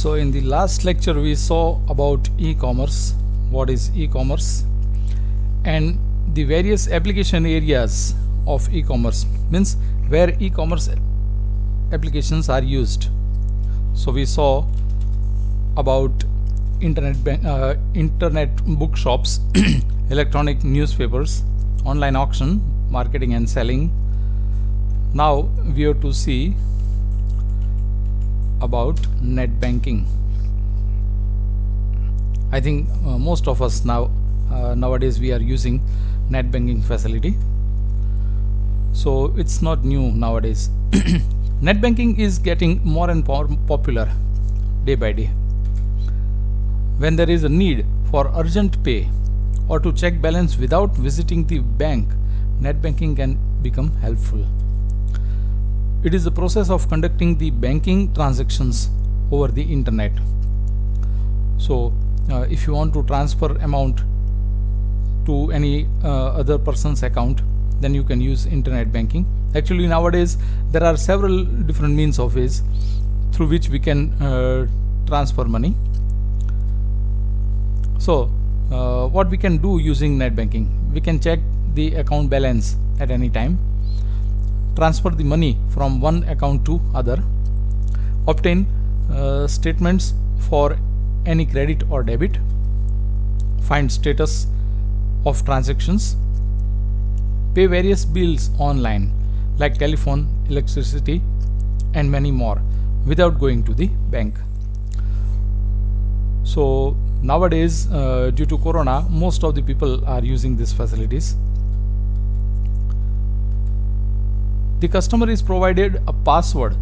So in the last lecture we saw about e-commerce, what is e-commerce, and the various application areas of e-commerce, means where e-commerce applications are used. So we saw about internet bookshops, electronic newspapers, online auction, marketing and selling. Now we have to see about net banking. I think most of us nowadays we are using net banking facility, so it's not new nowadays. Net banking is getting more and more popular day by day. When there is a need for urgent pay or to check balance without visiting the bank, net banking can become helpful. It is the process of conducting the banking transactions over the internet. So if you want to transfer amount to any other person's account, then you can use internet banking. Actually nowadays there are several different means of ways through which we can transfer money. So what we can do using net banking, we can check the account balance at any time, transfer the money from one account to other, obtain statements for any credit or debit, find status of transactions, pay various bills online like telephone, electricity and many more without going to the bank. So nowadays due to corona, most of the people are using these facilities. The customer is provided a password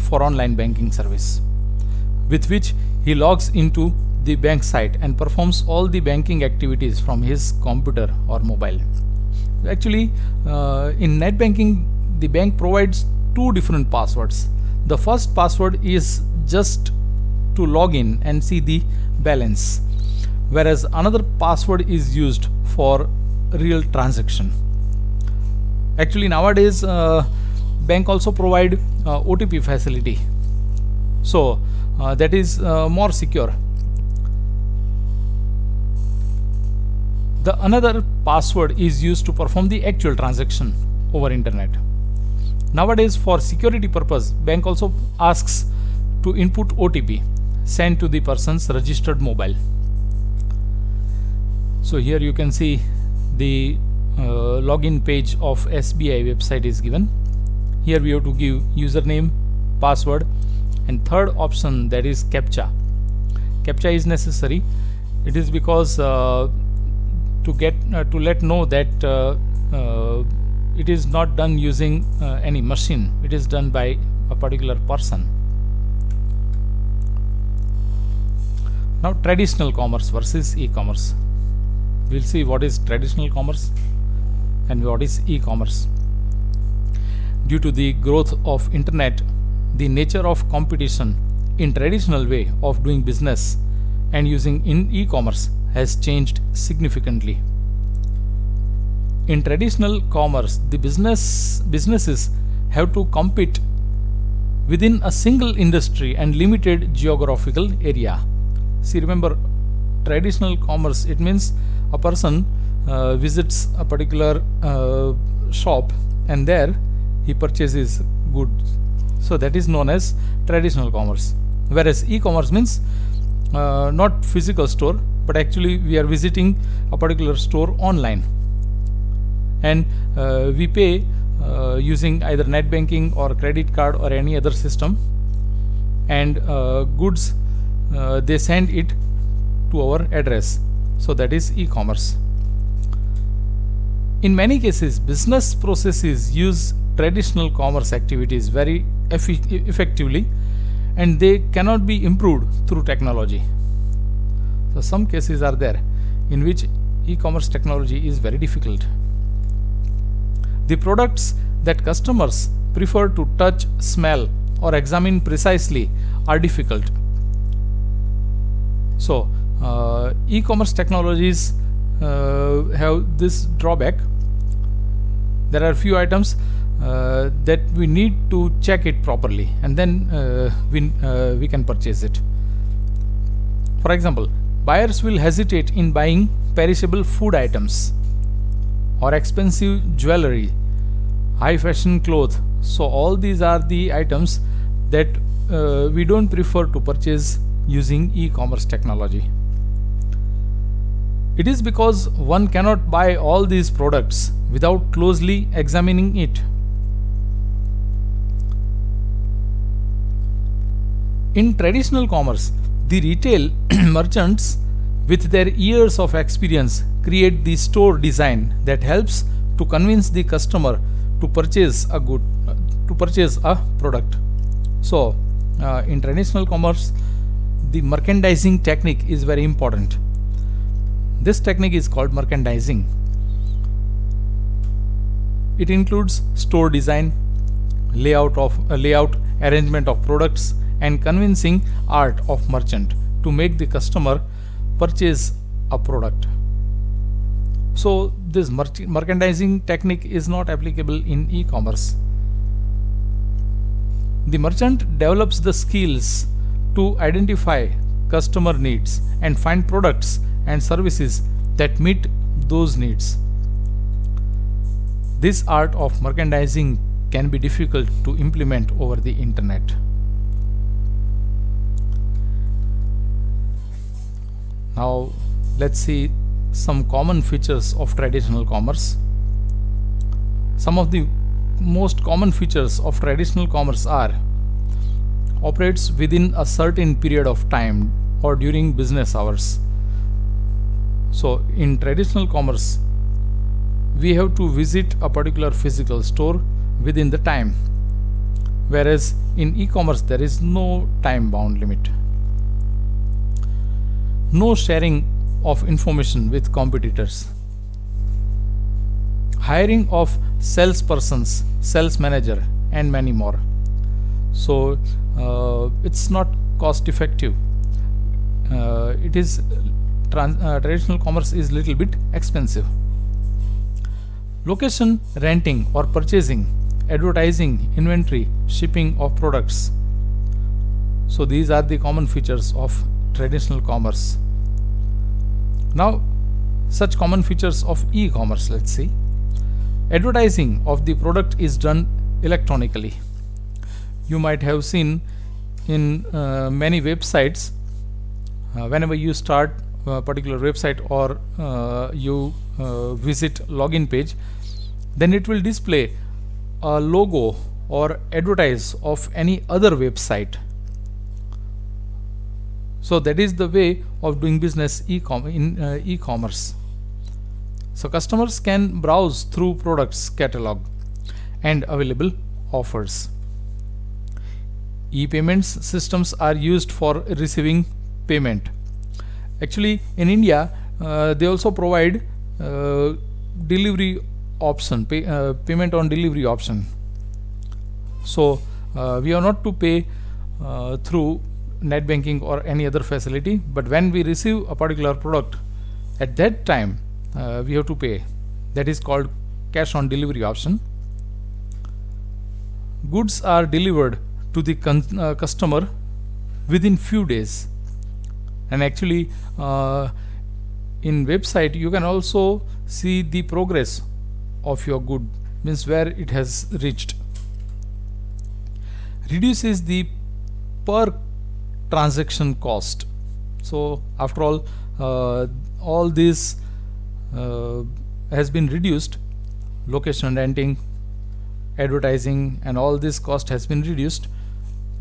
for online banking service, with which he logs into the bank site and performs all the banking activities from his computer or mobile. Actually, in net banking, the bank provides two different passwords. The first password is just to log in and see the balance, whereas another password is used for real transaction. Actually nowadays bank also provide OTP facility, so that is more secure. The another password is used to perform the actual transaction over internet. Nowadays for security purpose, bank also asks to input OTP sent to the person's registered mobile. So here you can see the login page of SBI website is given. Here we have to give username, password, and third option, that is CAPTCHA. CAPTCHA is necessary. It is because to let know that it is not done using any machine. It is done by a particular person. Now traditional commerce versus e-commerce. We'll see what is traditional commerce and what is e-commerce. Due to the growth of internet, the nature of competition in traditional way of doing business and using in e-commerce has changed significantly. In traditional commerce, the businesses have to compete within a single industry and limited geographical area. See, remember, traditional commerce, it means a person visits a particular shop and there he purchases goods. So that is known as traditional commerce. Whereas e-commerce means not physical store, but actually we are visiting a particular store online, and we pay using either net banking or credit card or any other system, and goods they send it to our address. So that is e-commerce. In many cases, business processes use traditional commerce activities very effectively, and they cannot be improved through technology. So some cases are there in which e-commerce technology is very difficult. The products that customers prefer to touch, smell, or examine precisely are difficult. So e-commerce technologies have this drawback. There are few items that we need to check it properly, and then we can purchase it. For example, buyers will hesitate in buying perishable food items or expensive jewelry, high fashion clothes. So all these are the items that we don't prefer to purchase using e-commerce technology. It is because one cannot buy all these products without closely examining it. In traditional commerce, the retail merchants with their years of experience create the store design that helps to convince the customer to purchase a product. So in traditional commerce, the merchandising technique is very important. This technique is called merchandising. It includes store design, layout, arrangement of products, and convincing art of merchant to make the customer purchase a product. So this merchandising technique is not applicable in e-commerce. The merchant develops the skills to identify customer needs and find products and services that meet those needs. This art of merchandising can be difficult to implement over the internet. Now let's see some common features of traditional commerce. Some of the most common features of traditional commerce are: operates within a certain period of time or during business hours. So in traditional commerce, we have to visit a particular physical store within the time, whereas in e-commerce there is no time bound limit. No sharing of information with competitors. Hiring of salespersons, sales manager, and many more. So it's not cost effective. Traditional commerce is little bit expensive. Location renting or purchasing, advertising, inventory, shipping of products. So these are the common features of traditional commerce. Now, such common features of e-commerce, let's see. Advertising of the product is done electronically. You might have seen in many websites, whenever you start a particular website or you visit login page, then it will display a logo or advertise of any other website. So that is the way of doing business in e-commerce. So customers can browse through products catalog and available offers. E-payments systems are used for receiving payment. Actually, in India, they also provide delivery option, payment on delivery option. So we are not to pay through net banking or any other facility, but when we receive a particular product, at that time we have to pay. That is called cash on delivery option. Goods are delivered to the customer within few days. And actually in website you can also see the progress of your good, means where it has reached. Reduces the per transaction cost. So after all this has been reduced. Location renting, advertising, and all this cost has been reduced.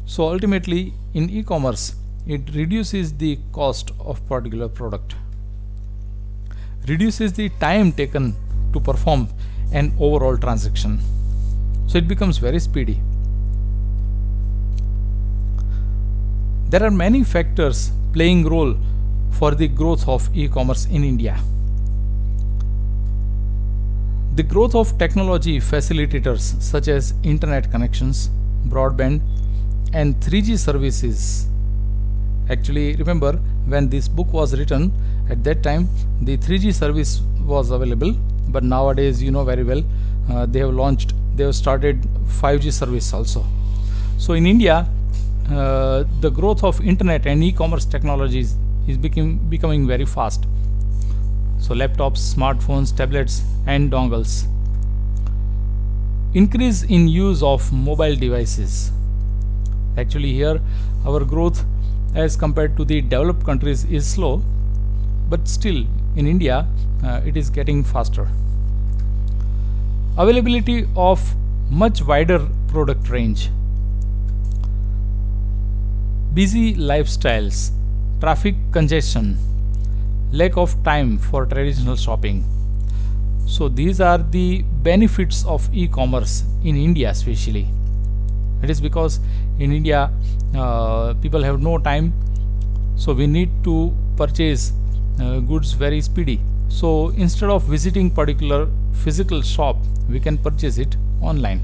So ultimately in e-commerce, it reduces the cost of particular product, reduces the time taken to perform an overall transaction. So it becomes very speedy. There are many factors playing role for the growth of e-commerce in India. The growth of technology facilitators such as internet connections, broadband, and 3G services. Actually, remember when this book was written, at that time the 3G service was available, but nowadays you know very well they have started 5G service also. So in India, the growth of internet and e-commerce technologies is becoming very fast. So laptops, smartphones, tablets, and dongles. Increase in use of mobile devices. Actually, here our growth as compared to the developed countries is slow, but still in India it is getting faster. Availability of much wider product range. Busy lifestyles, traffic congestion, lack of time for traditional shopping. So these are the benefits of e-commerce in India especially. It is because in India people have no time, so we need to purchase goods very speedy. So instead of visiting particular physical shop, we can purchase it online.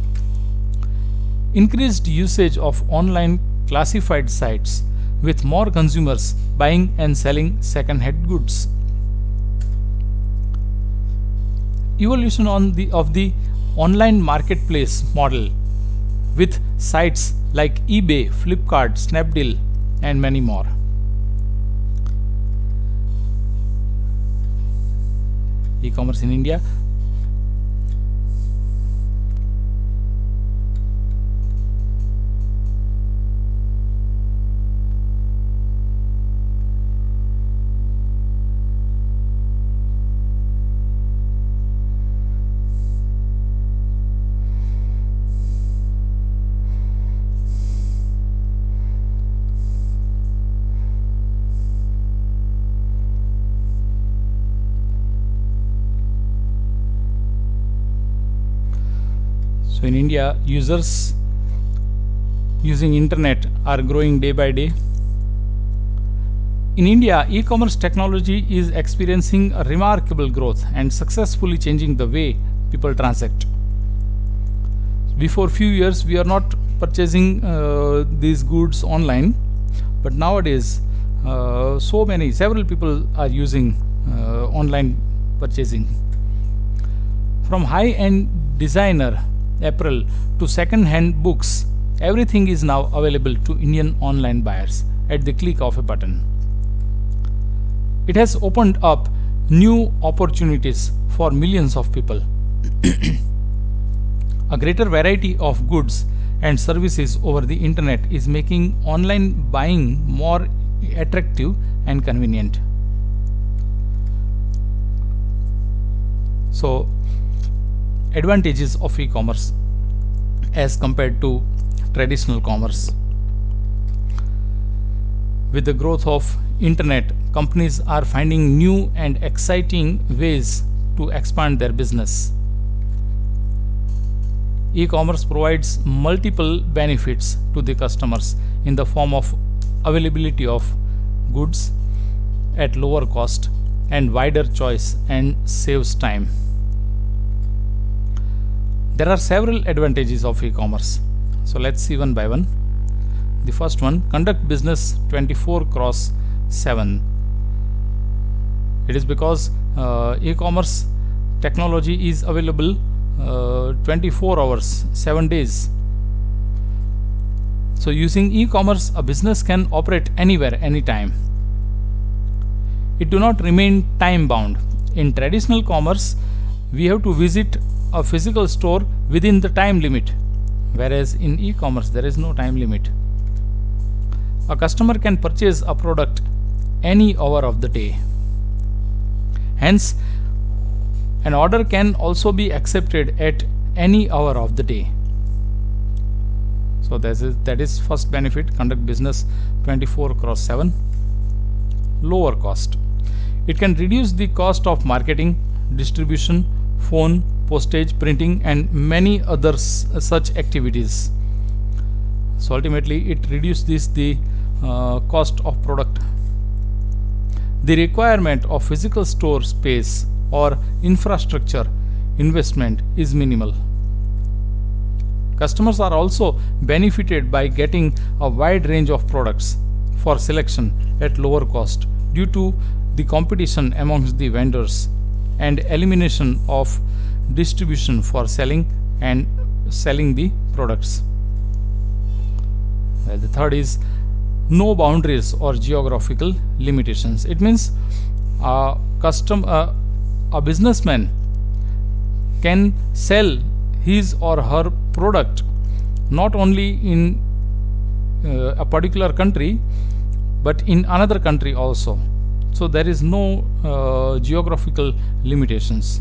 Increased usage of online classified sites with more consumers buying and selling second-hand goods. Evolution of the online marketplace model with sites like eBay, Flipkart, Snapdeal, and many more. E-commerce in India. So in India, users using internet are growing day by day. In India, e-commerce technology is experiencing a remarkable growth and successfully changing the way people transact. Before few years, we are not purchasing these goods online, but nowadays, several people are using online purchasing. From high-end designer apparel to second-hand books, everything is now available to Indian online buyers at the click of a button. It has opened up new opportunities for millions of people. A greater variety of goods and services over the internet is making online buying more attractive and convenient. So, advantages of e-commerce as compared to traditional commerce. With the growth of internet, companies are finding new and exciting ways to expand their business. E-commerce provides multiple benefits to the customers in the form of availability of goods at lower cost and wider choice, and saves time. There are several advantages of e-commerce. So let's see one by one. The first one, conduct business 24/7. It is because e-commerce technology is available 24 hours, 7 days. So using e-commerce, a business can operate anywhere, anytime. It do not remain time bound. In traditional commerce, we have to visit a physical store within the time limit, whereas in e-commerce there is no time limit. A customer can purchase a product any hour of the day. Hence, an order can also be accepted at any hour of the day. So that is first benefit, conduct business 24/7. Lower cost. It can reduce the cost of marketing, distribution, phone, postage, printing, and many other such activities. So ultimately, it reduces the cost of product. The requirement of physical store space or infrastructure investment is minimal. Customers are also benefited by getting a wide range of products for selection at lower cost due to the competition amongst the vendors and elimination of distribution for selling the products. Well, the third is no boundaries or geographical limitations. It means a businessman can sell his or her product not only in a particular country but in another country also. So there is no geographical limitations.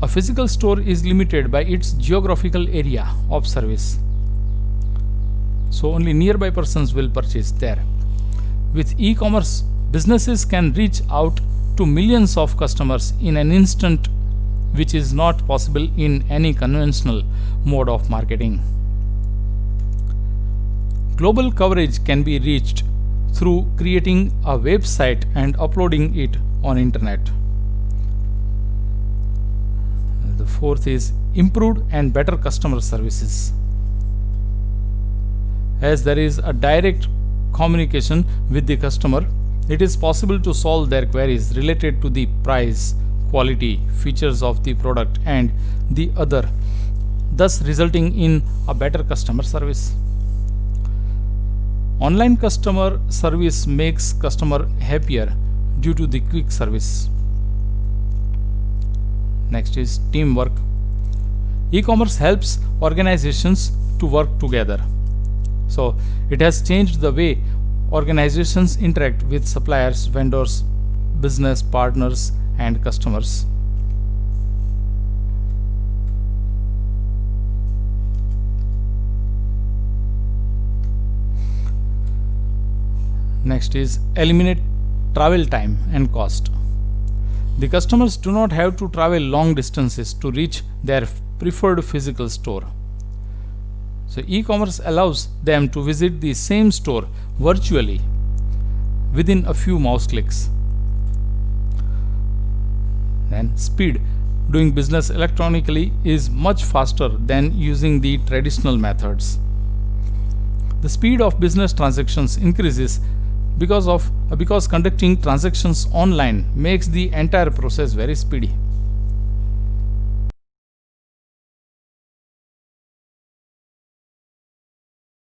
A physical store is limited by its geographical area of service. So only nearby persons will purchase there. With e-commerce, businesses can reach out to millions of customers in an instant, which is not possible in any conventional mode of marketing. Global coverage can be reached through creating a website and uploading it on internet. The fourth is improved and better customer services. As there is a direct communication with the customer, it is possible to solve their queries related to the price, quality, features of the product and the other, thus resulting in a better customer service. Online customer service makes customer happier due to the quick service. Next is teamwork. E-commerce helps organizations to work together. So it has changed the way organizations interact with suppliers, vendors, business partners and customers. Next is eliminate travel time and cost. The customers do not have to travel long distances to reach their preferred physical store. So e-commerce allows them to visit the same store virtually within a few mouse clicks. Then speed. Doing business electronically is much faster than using the traditional methods. The speed of business transactions increases because conducting transactions online makes the entire process very speedy.